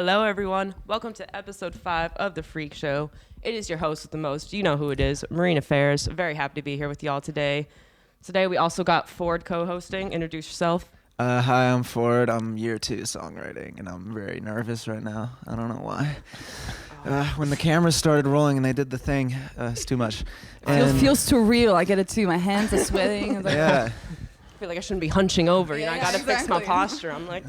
Hello, everyone. Welcome to episode 5 of The Freak Show. It is your host with the most. You know who it is, Marina and Ford. Very happy to be here with y'all today. Today, we also got Ford co-hosting. Introduce yourself. Hi, I'm Ford. I'm year 2 songwriting, and I'm very nervous right now. I don't know why. When the cameras started rolling and they did the thing, it's too much. Feels too real. I get it too. My hands are sweating. Yeah. I feel like I shouldn't be hunching over. You know, I got to fix my exactly. posture. I'm like,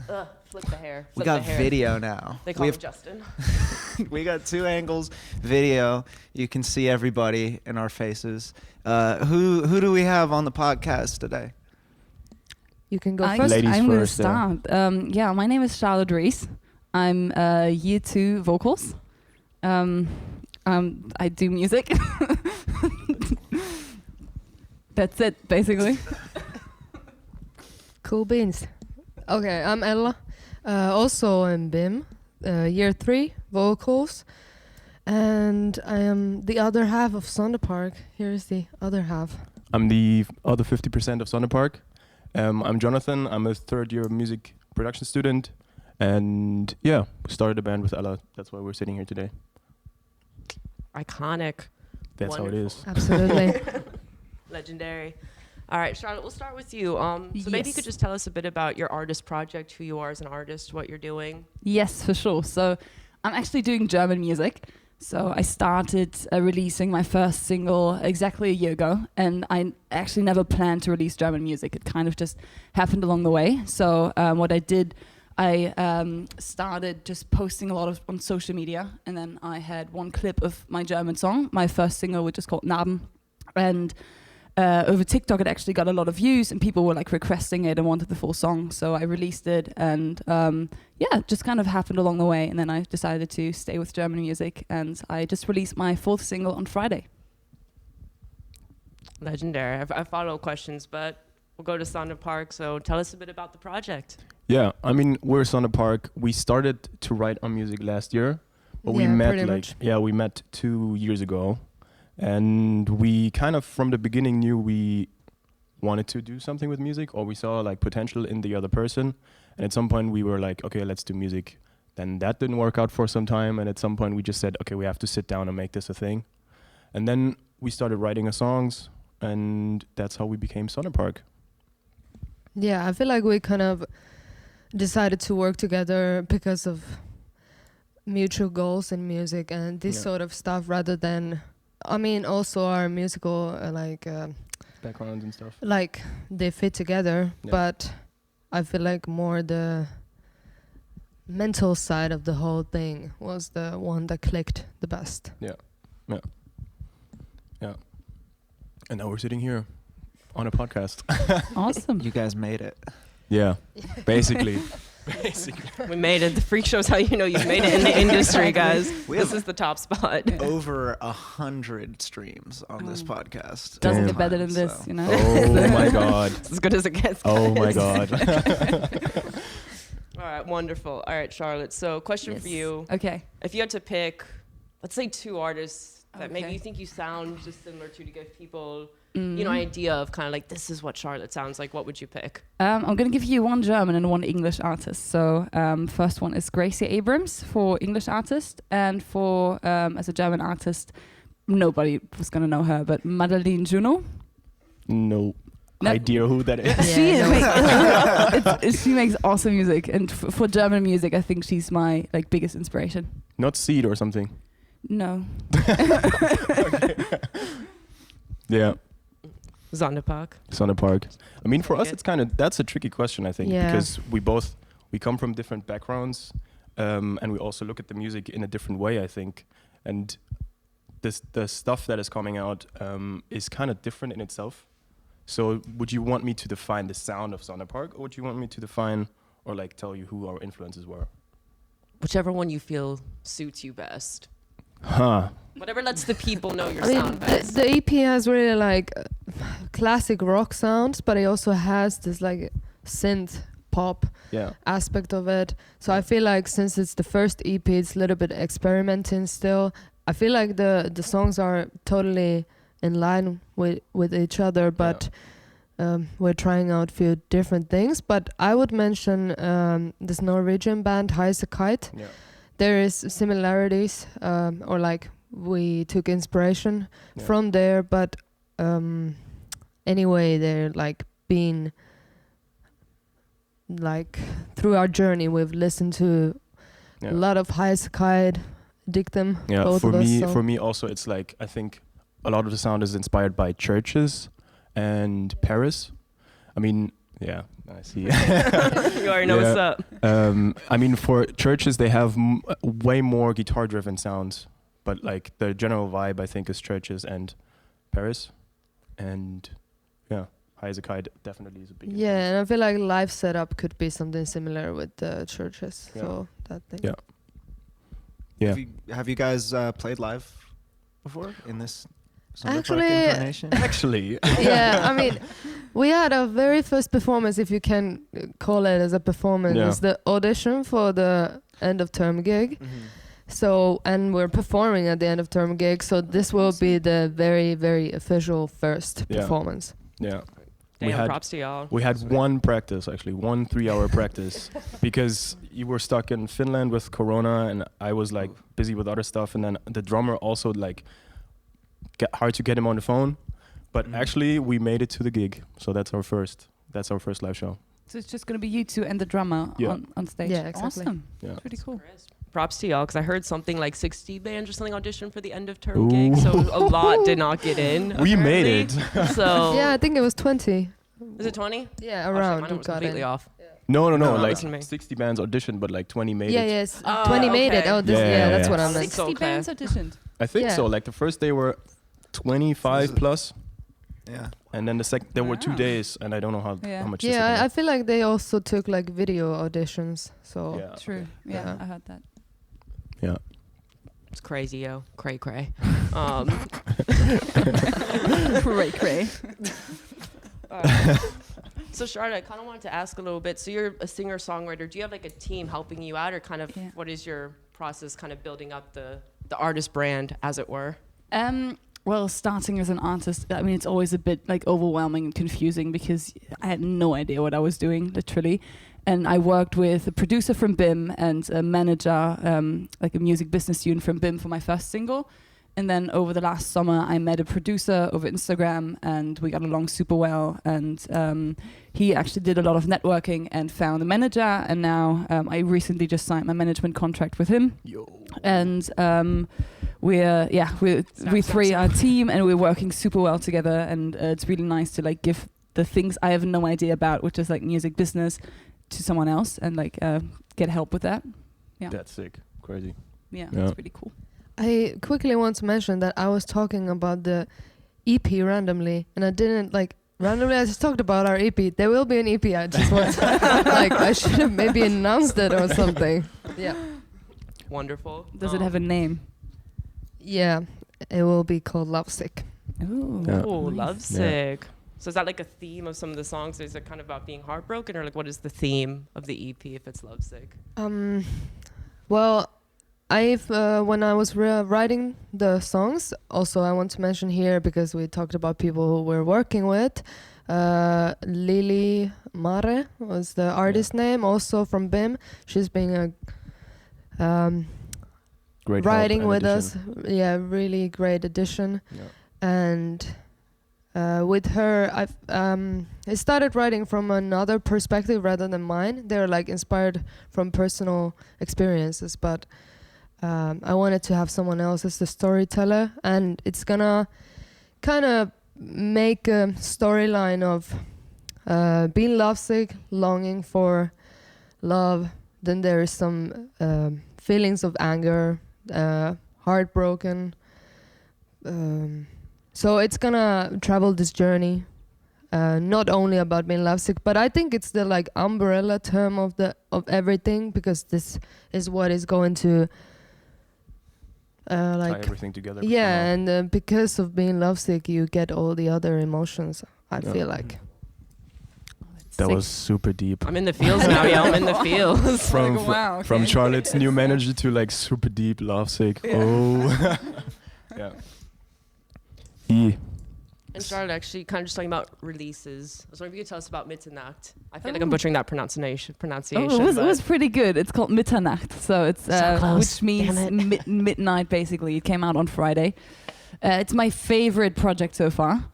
flip the hair. We got video now. They call him Justin. We got 2 angles, video. You can see everybody in our faces. Who do we have on the podcast today? You can go first. I'm going to start. My name is Charlotte Riess. I'm year 2 vocals. I do music. That's it, basically. Cool beans. Okay, I'm Ella. Also in BIM, year 3, vocals. And I am the other half of SONDERPARK. Here's the other half. I'm the other 50% of SONDERPARK. I'm Jonathan. I'm a third-year music production student. And yeah, we started a band with Ella. That's why we're sitting here today. Iconic. That's Wonderful. how it is. Absolutely. Legendary. All right, Charlotte, we'll start with you. So maybe you could just tell us a bit about your artist project, who you are as an artist, what you're doing. Yes, for sure. So I'm actually doing German music. So I started releasing my first single exactly a year ago, and I actually never planned to release German music. It kind of just happened along the way. So what I did, I started just posting a lot on social media, and then I had one clip of my German song, my first single, which is called Narben, and over TikTok it actually got a lot of views, and people were like requesting it and wanted the full song, so I released it, and it just kind of happened along the way, and then I decided to stay with German music, and I just released my 4th single on Friday. Legendary. I have follow-up questions, but we'll go to SONDERPARK, so tell us a bit about the project. Yeah, I mean, we're SONDERPARK. We started to write our music last year, but we met 2 years ago. And we kind of, from the beginning, knew we wanted to do something with music, or we saw like potential in the other person. And at some point we were like, okay, let's do music. Then that didn't work out for some time. And at some point we just said, okay, we have to sit down and make this a thing. And then we started writing our songs, and that's how we became SONDERPARK. Yeah, I feel like we kind of decided to work together because of mutual goals in music and this sort of stuff, rather than, I mean, also our musical Backgrounds and stuff. Like they fit together, but I feel like more the mental side of the whole thing was the one that clicked the best. Yeah. And now we're sitting here on a podcast. Awesome. You guys made it. Yeah, basically. We made it. The Freak Show's how you know you've made it in the industry, guys. This is the top spot. Over 100 streams on this podcast. Doesn't get better than this, you know? Oh my God. It's as good as it gets, guys. Oh my God. All right, wonderful. All right, Charlotte. So question for you. Okay. If you had to pick, let's say 2 artists that maybe you think you sound just similar to give people, an idea of kind of like, this is what Charlotte sounds like, what would you pick? I'm going to give you one German and one English artist. So first one is Gracie Abrams for English artist, and for as a German artist, nobody was going to know her, but Madeleine Juno. No idea who that is. She makes awesome music, and for German music, I think she's my biggest inspiration. Not Seed or something. No. Yeah. SONDERPARK. I mean, for us, it's that's a tricky question, I think, because we come from different backgrounds, and we also look at the music in a different way, I think. And the stuff that is coming out is kind of different in itself. So would you want me to define the sound of SONDERPARK, or would you want me to define or tell you who our influences were? Whichever one you feel suits you best. Huh. Whatever lets the people know your sound best. The EP has really classic rock sounds, but it also has this synth pop aspect of it. So I feel like since it's the first EP, it's a little bit experimenting still. I feel like the songs are totally in line with each other, but we're trying out a few different things. But I would mention this Norwegian band Heise Kite. Yeah. there is similarities, or like we took inspiration from there, but anyway, they're like being like through our journey, we've listened to a lot of Highasakite, dig them. Yeah, both for of us, me, so. for me also, it's like I think a lot of the sound is inspired by churches and Paris. I mean, yeah, I see. You already know what's up. I mean, for churches, they have way more guitar-driven sounds, but like the general vibe, I think, is churches and Paris, and yeah, Highasakite definitely is a big. Yeah, and I feel like live setup could be something similar with the churches. Yeah. So that thing. Yeah. Yeah. Have you guys played live before in this SONDERPARK Actually- incarnation? Actually. Yeah, I mean, we had our very first performance, if you can call it as a performance, Yeah. is the audition for the end of term gig. So, and we're performing at the end of term gig. So this will be the very, very official first performance. Yeah. Damn, props to y'all. We had one practice, actually, 1 3-hour practice, because you were stuck in Finland with Corona, and I was like busy with other stuff, and then the drummer also like hard to get him on the phone, but actually we made it to the gig, so that's our first live show. So it's just going to be you two and the drummer on stage. Yeah, exactly. Awesome. Yeah. That's pretty cool. Props to y'all, because I heard something like 60 bands or something audition for the end of term gig, so a lot did not get in. We made apparently. it. So Yeah, I think it was 20. is it 20? Yeah, Oh, shit, around. mine we was got completely in. off. No, like listen to me. 60 bands auditioned, but like 20 made Yeah, it. yes. Oh, 20 made it. okay. Oh, this, Yeah, that's yeah. what I meant. 60 Okay. bands auditioned. I think Yeah. so. Like the first day were 25 plus, Yeah. and then there were 2 Wow. days, and I don't know how much. the second Yeah, I one. feel like they also took like video auditions. So Yeah. True. Yeah, Yeah. I heard that. Yeah. It's crazy, yo. Cray. Cray. So Charlotte, I kind of wanted to ask a little bit. So you're a singer-songwriter. Do you have like a team helping you out, or kind of what is your process kind of building up the artist brand, as it were? Well, starting as an artist, I mean, it's always a bit like overwhelming and confusing because I had no idea what I was doing, literally. And I worked with a producer from BIM and a manager, like a music business student from BIM for my first single. And then over the last summer, I met a producer over Instagram and we got along super well. And he actually did a lot of networking and found a manager. And now I recently just signed my management contract with him. And we three are a team and we're working super well together. And it's really nice to like give the things I have no idea about, which is like music business, to someone else and like get help with that. Yeah. That's sick. Crazy. Yeah, that's pretty cool. I quickly want to mention that I was talking about the EP randomly, and I didn't like randomly. I just talked about our EP. There will be an EP. I just want like I should have maybe announced it or something. Yeah. Wonderful. Does it have a name? Yeah, it will be called Lovesick. Ooh. Yeah. Oh, Nice. Lovesick. So is that like a theme of some of the songs? Is it kind of about being heartbroken, or like what is the theme of the EP if it's Lovesick? Well, I've when I was writing the songs, also I want to mention here because we talked about people who we're working with. Lily Mare was the artist name, also from BIM. She's been Great writing help with and us. Yeah, really great addition. Yeah. And with her, I started writing from another perspective rather than mine. They're like inspired from personal experiences, but I wanted to have someone else as the storyteller, and it's gonna kind of make a storyline of being lovesick, longing for love. Then there is some feelings of anger, heartbroken. So it's gonna travel this journey, not only about being lovesick, but I think it's the like umbrella term of everything, because this is what is going to Tie like everything together. yeah, and because of being lovesick, you get all the other emotions. I Yeah. feel like. That Sick. was super deep. I'm in the fields now, yo. I'm in the fields. From Like, wow, okay. from Charlotte's new manager to like super deep lovesick. Yeah. Oh. Yeah. E. And Charlotte, actually, kind of just talking about releases. I was wondering if you could tell us about Mitternacht. I feel like I'm butchering that pronunciation. It was pretty good. It's called Mitternacht, so it's So close. which means midnight. Basically, it came out on Friday. It's my favorite project so far.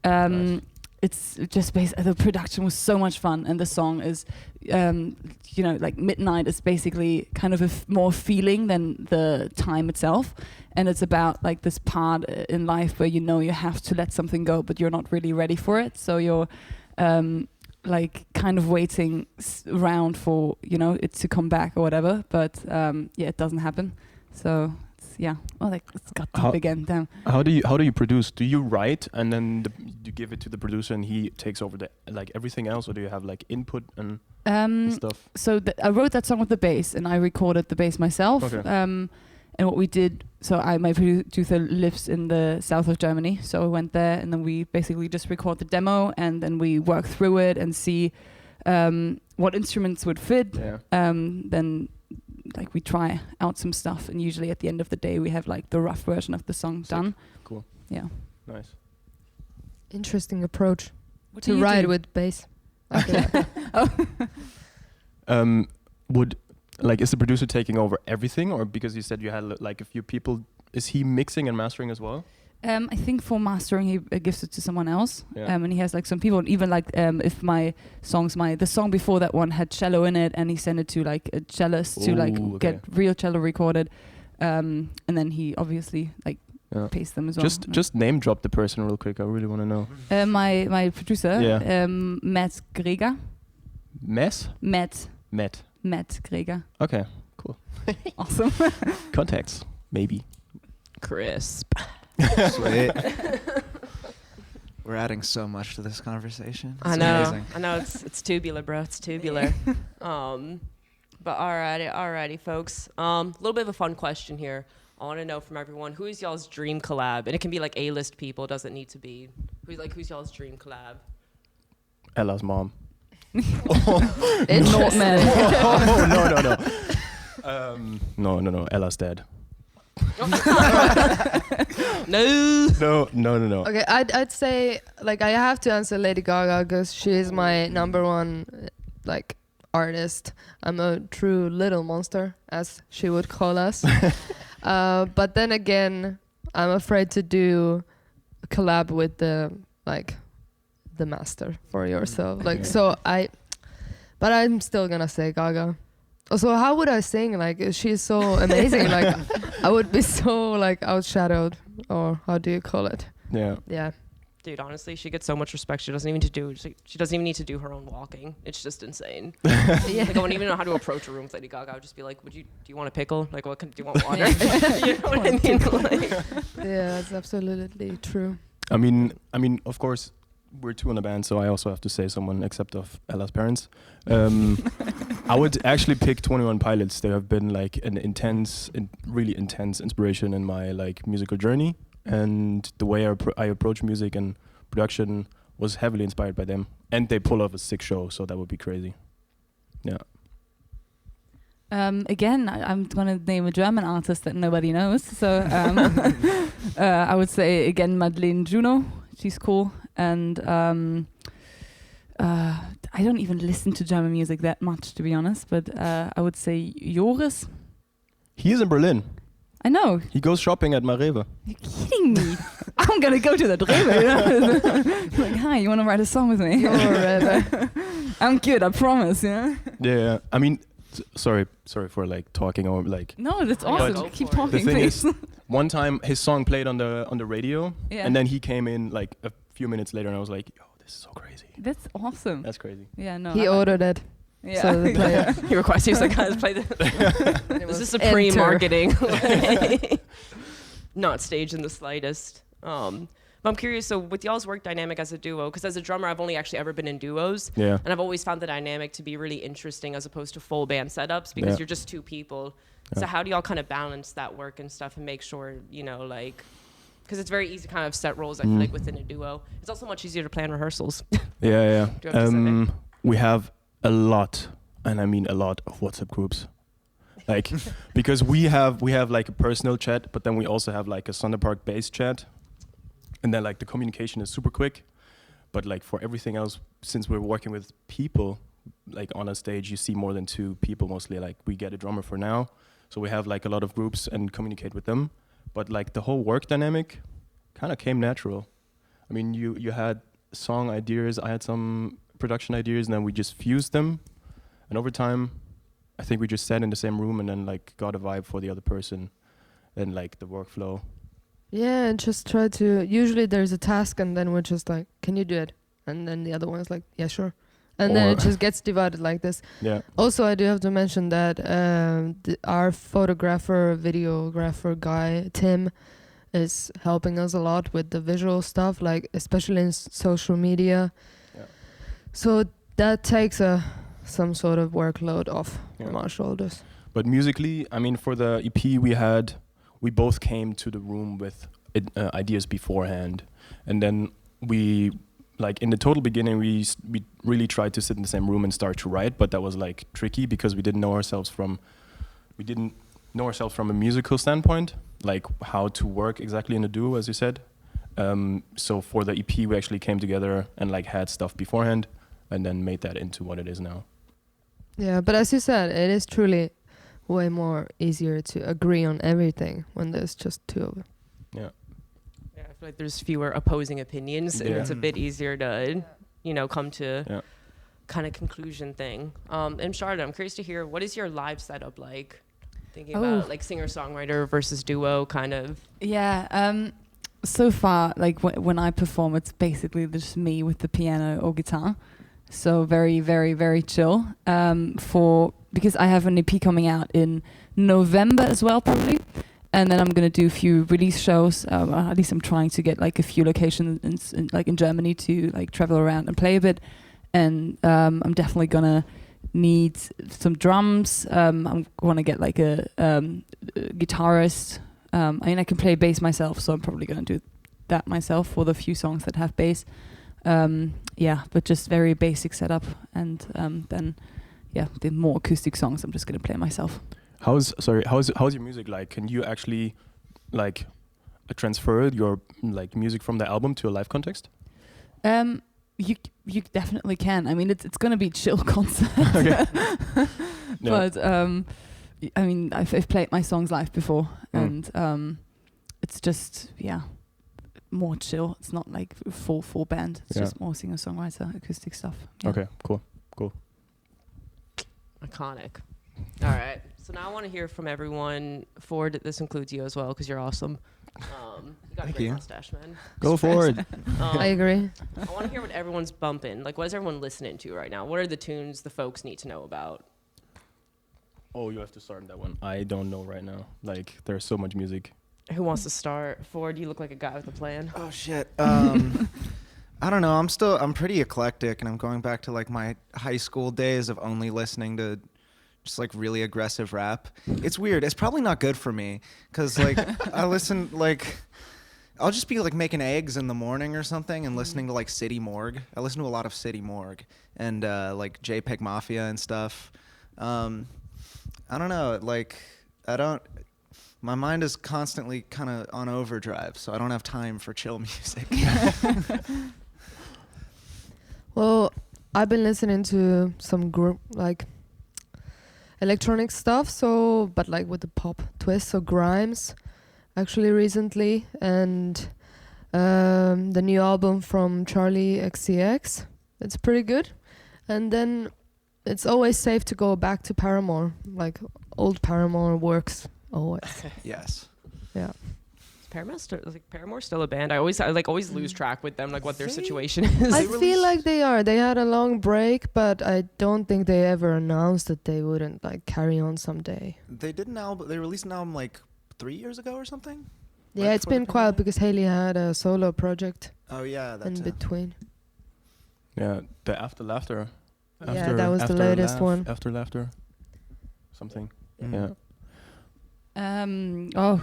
Nice. It's just the production was so much fun, and the song is, like midnight is basically kind of more feeling than the time itself, and it's about like this part in life where you have to let something go, but you're not really ready for it, so you're like kind of waiting around for it to come back or whatever, but it doesn't happen, so. Yeah, well, it's got deep again. Damn. How do you produce? Do you write and then you give it to the producer and he takes over everything else, or do you have like input and stuff? So I wrote that song with the bass and I recorded the bass myself. Okay. And what we did, my producer lives in the south of Germany, so I went there and then we basically just record the demo and then we work through it and see what instruments would fit. Yeah. Then. Like we try out some stuff, and usually at the end of the day we have like the rough version of the song done. Cool. Yeah. Nice. Interesting approach What to write with bass. Okay. Is the producer taking over everything, or because you said you had like a few people, is he mixing and mastering as well? I think for mastering he gives it to someone else, Yeah. and he has like some people. And even like if my songs, the song before that one had cello in it, and he sent it to like a cellist to like get real cello recorded, and then he obviously like pays them as well. Just name drop the person real quick. I really want to know. My producer, Matt Greger. Matt Greger. Okay, cool. Awesome. Contacts, maybe. Crisp. Sweet. We're adding so much to this conversation. It's I know. amazing. I know. It's tubular, bro. It's tubular. But alrighty, folks. A little bit of a fun question here. I want to know from everyone, who is y'all's dream collab? And it can be like A-list people. It doesn't need to be. Who's y'all's dream collab? Ella's mom. Not man. No. Ella's dad. No. Okay, I'd say like I have to answer Lady Gaga because she is my number one like artist. I'm a true little monster, as she would call us. But then again, I'm afraid to do a collab with the master for yourself. But I'm still gonna say Gaga. Also, how would I sing? Like, she's so amazing. Like, I would be so like outshadowed, or how do you call it? Yeah. Yeah. Dude, honestly, she gets so much respect. She doesn't even need to do her own walking. It's just insane. Yeah. Like, I wouldn't even know how to approach a room with Lady Gaga. I would just be like, do you want a pickle? Like, do you want water? You know what I mean? Like, Yeah, that's absolutely true. I mean, of course, we're two in a band, so I also have to say someone except of Ella's parents. I would actually pick 21 Pilots. They have been like an really intense inspiration in my like musical journey, and the way I approach music and production was heavily inspired by them. And they pull off a sick show, so that would be crazy. Yeah. Again, I'm going to name a German artist that nobody knows. So I would say, again, Madeleine Juno. She's cool. And I don't even listen to German music that much, to be honest. But I would say Joris. He is in Berlin. I know. He goes shopping at Mareva. You're kidding me. I'm going to go to that Rewe. Like, hi, you want to write a song with me? I'm good, I promise. Yeah. I mean... Sorry for like talking or like. No, that's awesome. But Keep talking, the thing please. is, one time his song played on the radio, Yeah. and then he came in like a few minutes later, and I was like, "Yo, this is so crazy." That's awesome. That's crazy. Yeah, no. He ordered it. Yeah. So the player. he requests, he was like, guys, play this. This is supreme marketing. Not staged in the slightest. But I'm curious, so with y'all's work dynamic as a duo, because as a drummer, I've only actually ever been in duos. Yeah. And I've always found the dynamic to be really interesting as opposed to full band setups because you're just two people. Yeah. So how do y'all kind of balance that work and stuff and make sure, like, because it's very easy to kind of set roles, I feel like, within a duo. It's also much easier to plan rehearsals. Yeah. Do you have to say? We have a lot, and I mean a lot of WhatsApp groups. Like, because we have like a personal chat, but then we also have like a SONDERPARK based chat. and then like the communication is super quick. But like for everything else, since we're working with people, like on a stage, you see more than 2 people mostly. Like we get a drummer for now, so we have like a lot of groups and communicate with them. But like the whole work dynamic kind of came natural. I mean, you had song ideas, I had some production ideas, and then we just fused them. And over time, I think we just sat in the same room and then like got a vibe for the other person and like the workflow. Yeah, and just try to. Usually there's a task, and then we're just like, "Can you do it?" And then the other one's like, "Yeah, sure." And then it just gets divided like this. Yeah. Also, I do have to mention that our photographer, videographer guy, Tim, is helping us a lot with the visual stuff, like especially in social media. Yeah. So that takes some sort of workload off from our shoulders. But musically, I mean, for the EP we both came to the room with ideas beforehand, and then we, like in the total beginning, we really tried to sit in the same room and start to write, but that was like tricky because we didn't know ourselves from a musical standpoint, like how to work exactly in a duo, as you said. So for the EP, we actually came together and like had stuff beforehand, and then made that into what it is now. Yeah, but as you said, it is truly way more easier to agree on everything when there's just 2 of them. Yeah. Yeah, I feel like there's fewer opposing opinions, and it's a bit easier to, come to kind of conclusion thing. And Charlotte, I'm curious to hear, what is your live setup like? Thinking about like singer-songwriter versus duo kind of. Yeah, so far, like when I perform, it's basically just me with the piano or guitar. So very, very, very chill. Because I have an EP coming out in November as well, probably. And then I'm going to do a few release shows. At least I'm trying to get like a few locations in Germany to like travel around and play a bit. And I'm definitely going to need some drums. I want to get like a guitarist. I mean, I can play bass myself, so I'm probably going to do that myself for the few songs that have bass. But just very basic setup. And then the more acoustic songs I'm just going to play myself. How's your music like? Can you actually like transfer your like music from the album to a live context? You definitely can. I mean, it's going to be a chill concert. But I mean, I've played my songs live before, and it's just more chill. It's not like full band. It's just more singer-songwriter acoustic stuff. Yeah. Okay, cool. Iconic. All right. So now I want to hear from everyone. Ford, this includes you as well because you're awesome. You got a great mustache, man. Go Ford. I agree. I want to hear what everyone's bumping. Like, what is everyone listening to right now? What are the tunes the folks need to know about? Oh, you have to start that one. I don't know right now. Like, there's so much music. Who wants to start? Ford, you look like a guy with a plan. Oh, shit. I don't know. I'm pretty eclectic, and I'm going back to like my high school days of only listening to just like really aggressive rap. It's weird. It's probably not good for me because like I listen like I'll just be like making eggs in the morning or something and listening to like City Morgue. I listen to a lot of City Morgue and like JPEG Mafia and stuff. I don't know. Like my mind is constantly kind of on overdrive, so I don't have time for chill music. Well, I've been listening to some group like electronic stuff, but like with the pop twist, so Grimes actually recently, and the new album from Charlie XCX, it's pretty good. And then it's always safe to go back to Paramore, like old Paramore works always. Yes. Yeah. Paramore's still a band. I always lose track with them, like what their situation is. I feel like they are. They had a long break, but I don't think they ever announced that they wouldn't like carry on someday. They did an album. They released an album like 3 years ago or something. Yeah, right, it's been quiet because Haley had a solo project. Oh yeah, that's in between. Yeah, the After Laughter. Yeah, that was the latest one. After Laughter, something. Mm-hmm. Yeah.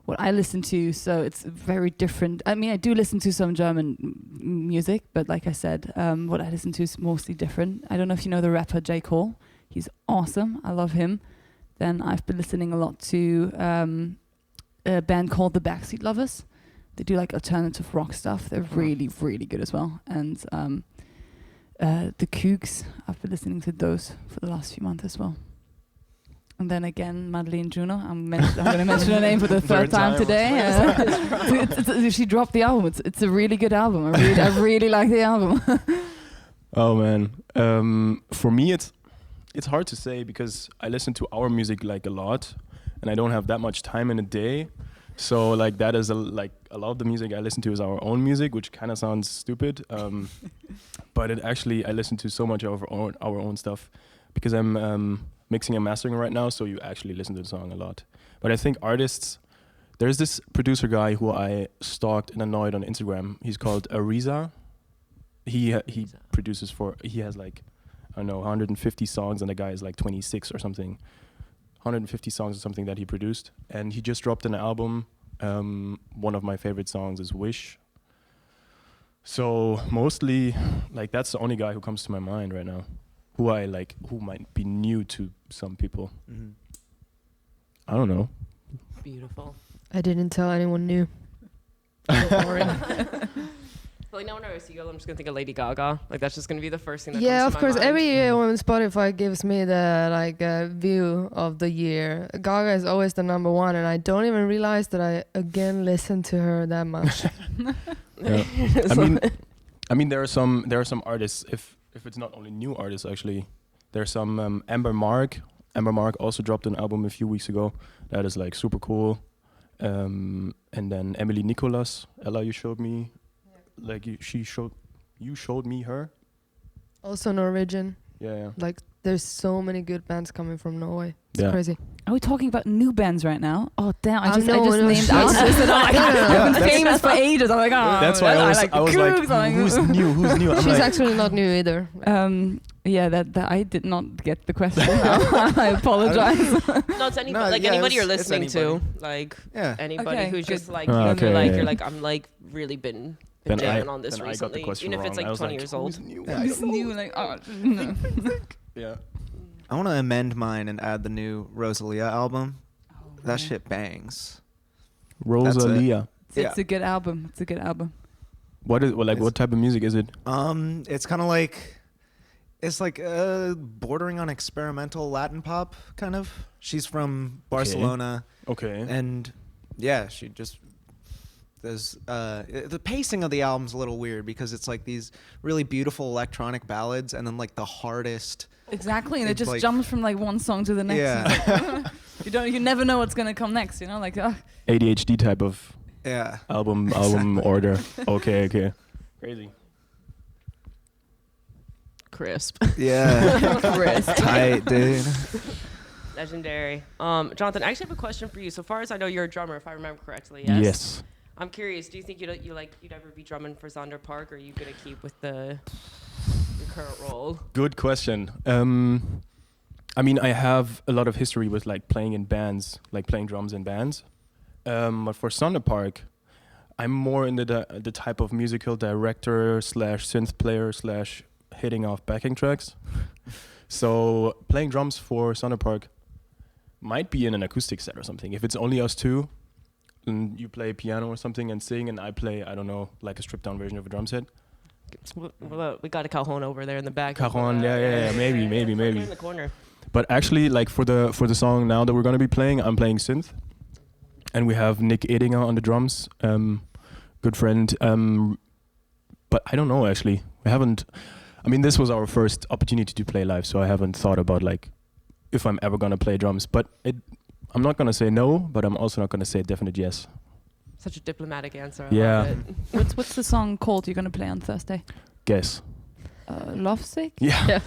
What I listen to, so it's very different. I mean, I do listen to some German music, but like I said, what I listen to is mostly different. I don't know if you know the rapper J. Cole. He's awesome. I love him. Then I've been listening a lot to a band called the Backseat Lovers. they do like alternative rock stuff. They're really, really good as well. And the Kooks, I've been listening to those for the last few months as well. And then again, Madeleine Juno. I'm going to mention her name for the third time today. She dropped the album. It's a really good album. I really like the album. Oh man, for me it's hard to say because I listen to our music like a lot, and I don't have that much time in a day. So like that is a lot of the music I listen to is our own music, which kind of sounds stupid, but it actually I listen to so much of our own stuff because I'm mixing and mastering right now. So you actually listen to the song a lot. But I think artists, there's this producer guy who I stalked and annoyed on Instagram. He's called Ariza. He produces he has like, I don't know, 150 songs, and the guy is like 26 or something. 150 songs or something that he produced, and he just dropped an album. One of my favorite songs is Wish. So mostly, like that's the only guy who comes to my mind right now, who might be new to some people. Mm-hmm. I don't know. Beautiful. I didn't tell anyone new. Boring. Like now when I see girl, I'm just gonna think of Lady Gaga. Like that's just gonna be the first thing that yeah, comes of to my course. mind. Every year when Spotify gives me the view of the year, Gaga is always the number one, and I don't even realize that I again listen to her that much. I mean, there are some artists. If it's not only new artists, actually, there's some Amber Mark. Amber Mark also dropped an album a few weeks ago. That is like super cool. And then Emily Nicholas, Ella, you showed me. Like you showed me her. Also Norwegian. Yeah. Like there's so many good bands coming from Norway. It's crazy. Are we talking about new bands right now? Oh damn! I just named artists. And I've been famous for ages. I'm like, oh, that's why I was like, who's new? Who's new? She's actually not new either. Yeah, that I did not get the question. I apologize. No, it's anybody you're listening to, like anybody who's just like you're like I'm like really been jamming on this recently, even if it's like 20 years old. Who's new? Like no. Yeah. I want to amend mine and add the new Rosalia album. That shit bangs. Rosalia. It's a good album. It's a good album. What type of music is it? It's kind of like, it's like bordering on experimental Latin pop, kind of. She's from Barcelona. Okay. And yeah, she just, there's the pacing of the album's a little weird because it's like these really beautiful electronic ballads and then like the hardest. Exactly, and it just jumps from like one song to the next. Yeah. You never know what's gonna come next. You know, like ADHD type of album order. Okay. Crazy. Crisp. Yeah. Crisp. Tight, dude. Legendary. Jonathan, I actually have a question for you. So far as I know, you're a drummer, if I remember correctly. Yes. Yes. I'm curious. Do you think you'd ever be drumming for SONDERPARK, or are you gonna keep with your current role? Good question. I mean, I have a lot of history with like playing in bands, like playing drums in bands. But for SONDERPARK, I'm more in the type of musical director / synth player / hitting off backing tracks. So playing drums for SONDERPARK might be in an acoustic set or something. If it's only us two, and you play piano or something and sing, and I play, I don't know, like a stripped down version of a drum set. We got a cajon over there in the back. Cajon, yeah, maybe. In the corner. But actually, like for the song now that we're gonna be playing, I'm playing synth, and we have Nick Edinger on the drums, good friend. But I don't know actually. We haven't. I mean, this was our first opportunity to play live, so I haven't thought about like if I'm ever gonna play drums. But I'm not gonna say no, but I'm also not gonna say a definite yes. Such a diplomatic answer. Yeah. I love it. What's the song called you're gonna play on Thursday? Guess. Lovesick? Yeah.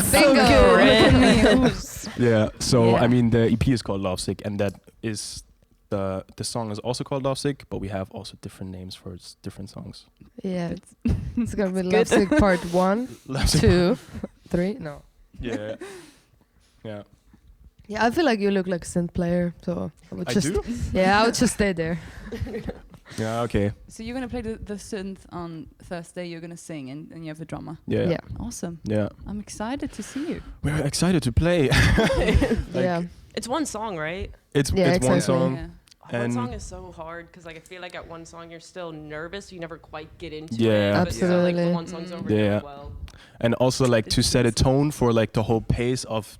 So good. Yeah. So I mean, the EP is called Lovesick, and that is the song is also called Lovesick, but we have also different names for different songs. Yeah, it's gonna be Lovesick Part 1, 2, 3. No. Yeah. Yeah. Yeah, I feel like you look like a synth player, so I would just do? Yeah, I would just stay there. Yeah, okay. So you're gonna play the synth on Thursday. You're gonna sing, and you have the drummer. Yeah. Awesome. Yeah. I'm excited to see you. We're excited to play. Yeah. It's one song, right? It's exactly. one song. Yeah. One song is so hard because like I feel like at one song you're still nervous, you never quite get into Yeah. it. But still, like, Absolutely. the one song's over Yeah. really well. And also like to set a tone for like the whole pace of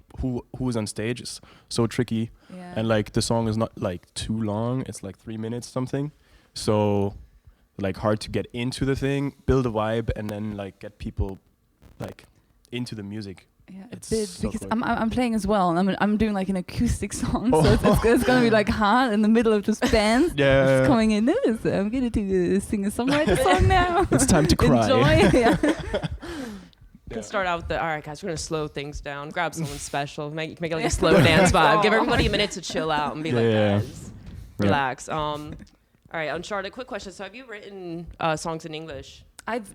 who's on stage is so tricky. Yeah. And like the song is not like too long, it's like 3 minutes something, so like hard to get into the thing, build a vibe, and then like get people like into the music. Yeah, It's a bit so because quick. I'm playing as well, and I'm doing like an acoustic song, so it's gonna be like hard in the middle of just bands. Yeah. It's coming in. I'm gonna do a singer-songwriter song now. It's time to cry. Enjoy. Yeah. You can start out with all right, guys, we're going to slow things down. Grab someone special. Make it like a slow dance vibe. Give everybody a minute to chill out and be like, guys, relax. All right, Charlotte, quick question. So have you written songs in English? I've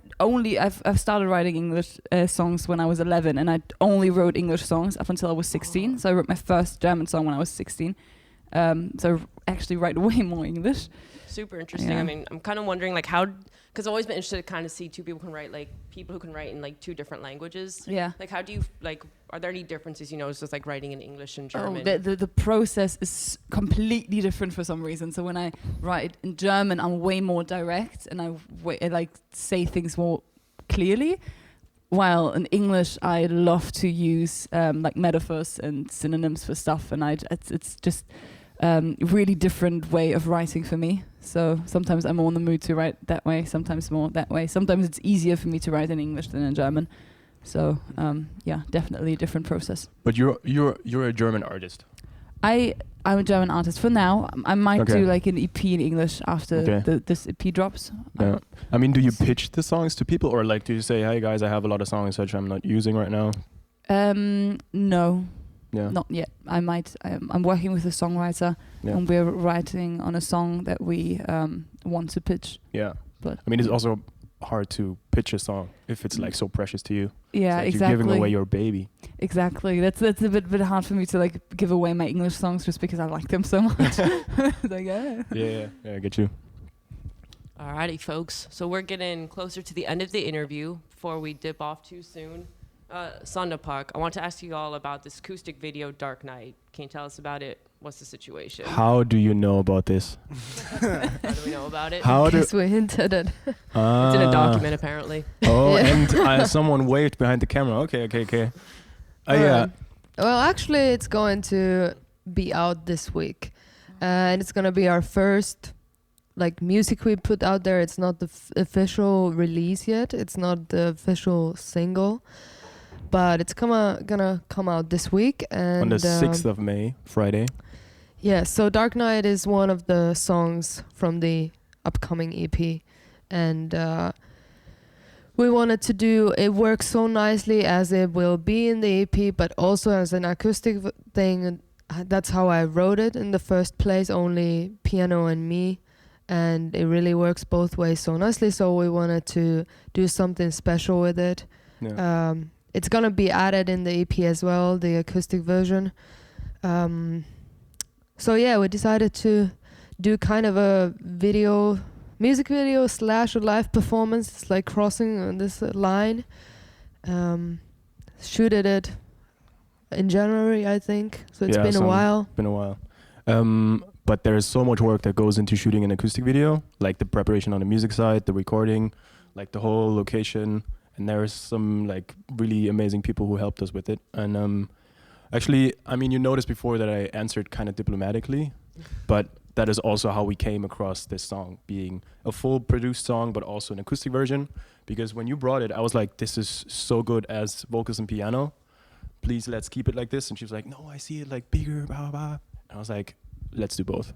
started writing English songs when I was 11, and I only wrote English songs up until I was 16. So I wrote my first German song when I was 16. So I actually write way more English. Super interesting. Yeah. I mean, I'm kind of wondering like how, because I've always been interested to kind of see people who can write in like two different languages. Yeah. Like how do you like, are there any differences, you know, it's just like writing in English and German? The process is completely different for some reason. So when I write in German, I'm way more direct and I like say things more clearly. While in English, I love to use like metaphors and synonyms for stuff, and it's just really different way of writing for me. So sometimes I'm more in the mood to write that way, sometimes more that way. Sometimes it's easier for me to write in English than in German. So yeah, definitely a different process. But you're a German artist. I'm a German artist for now. I might Okay. do like an EP in English after this EP drops. Yeah. I mean, do you pitch the songs to people, or like do you say, "Hey guys, I have a lot of songs which I'm not using right now"? No, Yeah. not yet. I'm working with a songwriter, and we're writing on a song that we want to pitch. Yeah. But I mean, it's also hard to pitch a song if it's like so precious to you. Yeah, it's like exactly. You're giving away your baby. Exactly. That's a bit hard for me to like give away my English songs just because I like them so much. Like, Yeah, I get you. Alrighty, folks. So we're getting closer to the end of the interview before we dip off too soon. SONDERPARK, I want to ask you all about this acoustic video, Dark Night. Can you tell us about it? What's the situation? How do you know about this? How do we know about it? Guess we hinted it. It's in a document, apparently. Oh, Yeah. and someone waved behind the camera. Okay. Yeah. Well, actually, it's going to be out this week, and it's gonna be our first like music we put out there. It's not the official release yet. It's not the official single, but it's gonna come out this week. And On the 6th of May, Friday. yeah, so Dark Night is one of the songs from the upcoming EP, and we wanted to do it works so nicely as it will be in the EP, but also as an acoustic thing. That's how I wrote it in the first place, only piano and me, and it really works both ways so nicely. So we wanted to do something special with it. Yeah. It's gonna be added in the EP as well, the acoustic version. So yeah, we decided to do kind of a music video / a live performance. It's like crossing on this line. Shooted it in January, I think. So it's been a while. Been a while. But there is so much work that goes into shooting an acoustic video, like the preparation on the music side, the recording, like the whole location. And there's some like really amazing people who helped us with it. And actually, I mean, you noticed before that I answered kind of diplomatically, but that is also how we came across this song being a full produced song, but also an acoustic version. Because when you brought it, I was like, this is so good as vocals and piano. Please, let's keep it like this. And she was like, no, I see it like bigger, blah, blah, blah. And I was like, let's do both.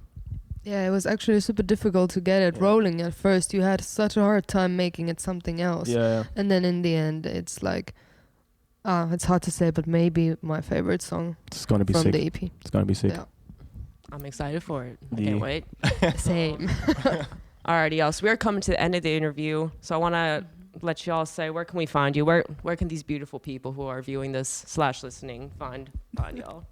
Yeah, it was actually super difficult to get it rolling at first. You had such a hard time making it something else. Yeah. And then in the end, it's like, it's hard to say, but maybe my favorite song It's going to be from sick. the EP. It's going to be sick. Yeah. I'm excited for it. I Yeah. can't wait. Same. Alrighty, y'all. So we're coming to the end of the interview. So I want to let you all say, where can we find you? Where can these beautiful people who are viewing this / listening find y'all?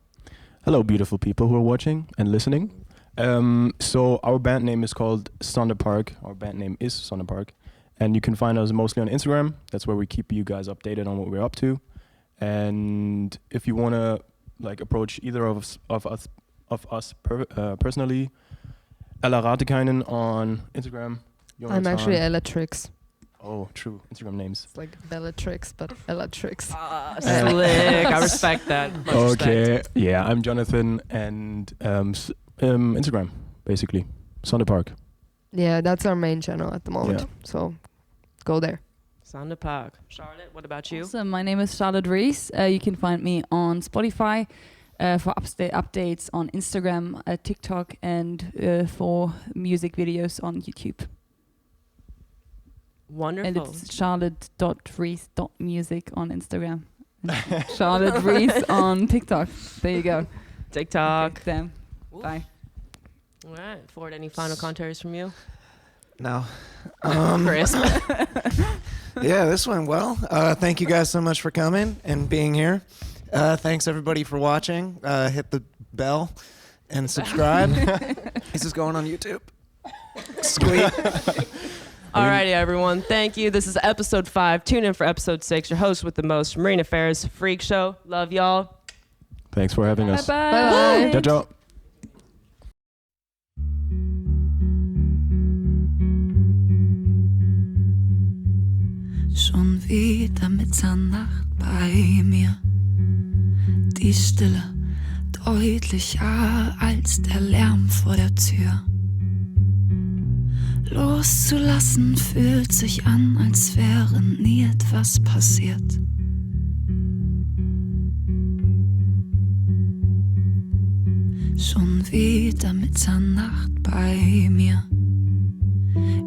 Hello, beautiful people who are watching and listening. So our band name is called SONDERPARK. Our band name is SONDERPARK. And you can find us mostly on Instagram. That's where we keep you guys updated on what we're up to. And if you want to like approach either of us personally, Ella Ratikainen on Instagram. I'm actually Ellatrix. Oh, true. Instagram names. It's like Bellatrix, but Ellatrix. Slick. I respect that. Much Okay. respect. Yeah, I'm Jonathan and Instagram, basically. SONDERPARK. Yeah, that's our main channel at the moment. Yeah. So go there. SONDERPARK. Charlotte, what about you? So my name is Charlotte Riess. You can find me on Spotify for updates on Instagram, TikTok, and for music videos on YouTube. Wonderful. And it's charlotte.reese.music on Instagram. And Charlotte Riess on TikTok. There you go. TikTok. Okay, damn. Ooh. Bye. All right. Ford, any final commentaries from you? No. Chris. Yeah, this went well. Thank you guys so much for coming and being here. Thanks everybody for watching. Hit the bell and subscribe. This is going on YouTube. Squeak. Alrighty, everyone. Thank you. This is episode 5. Tune in for episode 6. Your host with the most, Marina Affairs, FreQShow. Love y'all. Thanks for having us. Bye-bye. Ciao, ciao. Schon wieder Mitternacht bei mir. Die Stille deutlicher als der Lärm vor der Tür. Loszulassen fühlt sich an, als wäre nie etwas passiert. Schon wieder Mitternacht bei mir.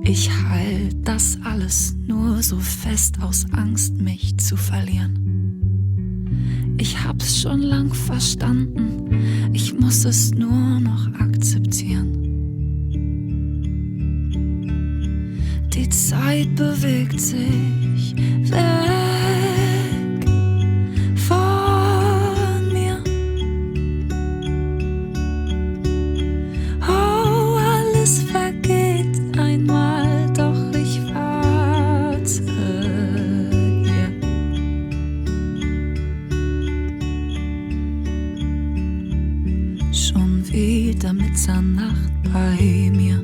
Ich halt das alles nur so fest aus Angst, mich zu verlieren. Ich hab's schon lang verstanden, ich muss es nur noch akzeptieren. Die Zeit bewegt sich weg von mir. Oh, alles vergeht einmal, doch ich warte hier. Schon wieder Mitternacht bei mir.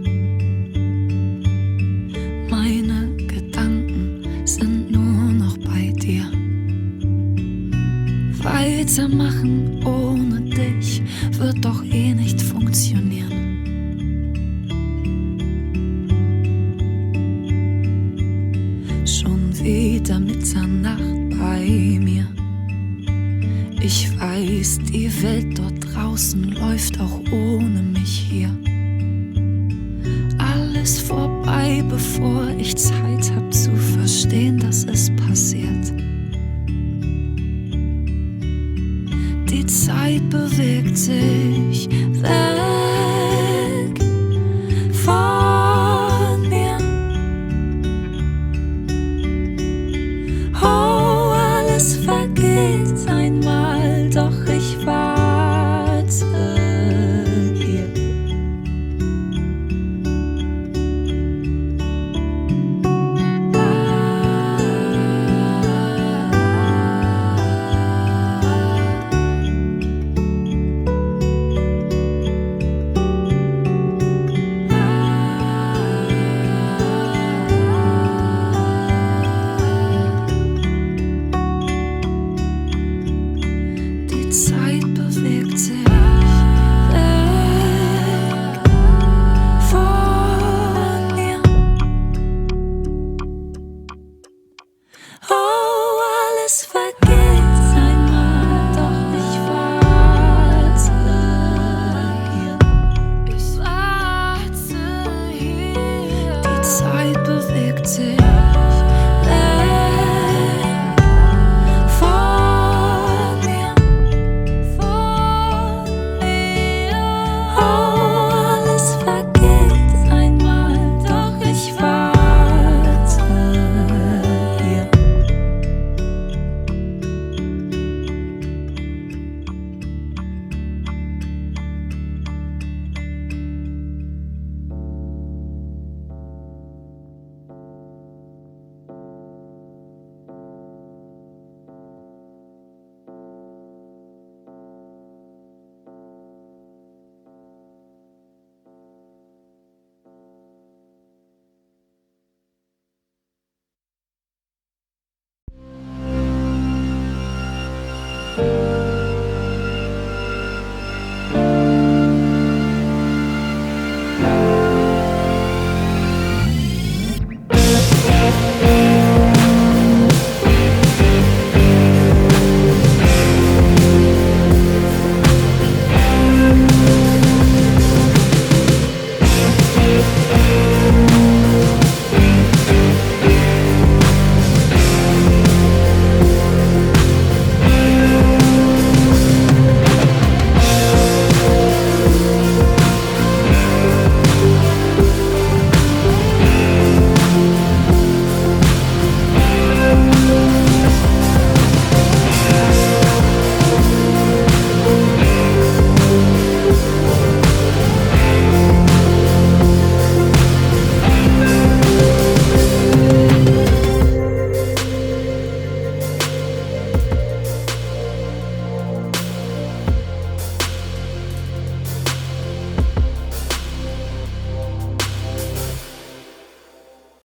Meine Gedanken sind nur noch bei dir. Weitermachen ohne dich wird doch eh nicht funktionieren. Schon wieder Mitternacht bei mir. Ich weiß, die Welt dort draußen läuft auch ohne mich